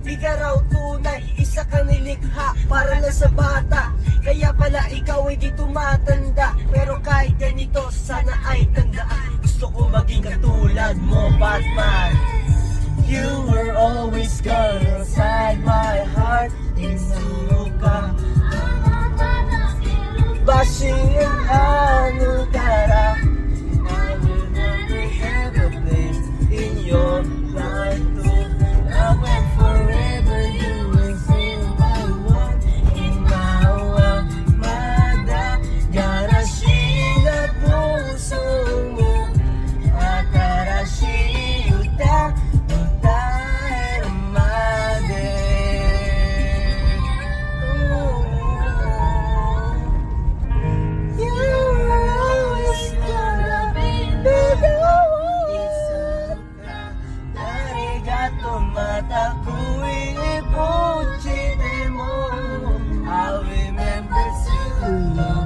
Di ka raw tunay, isa kang nilikha para lang sa bata. Kaya pala ikaw ay di tumatanda. Pero kahit ganito, sana ay tandaan. Gusto ko maging katulad mo, Batman. You were always gone inside my heart. Isuro ka bashing and ano tara. I will never have a place in your life too. Now and forever you will feel my one. Inawa madagarashi na puso mo. Atarashi yuta utai ramade. I remember soon.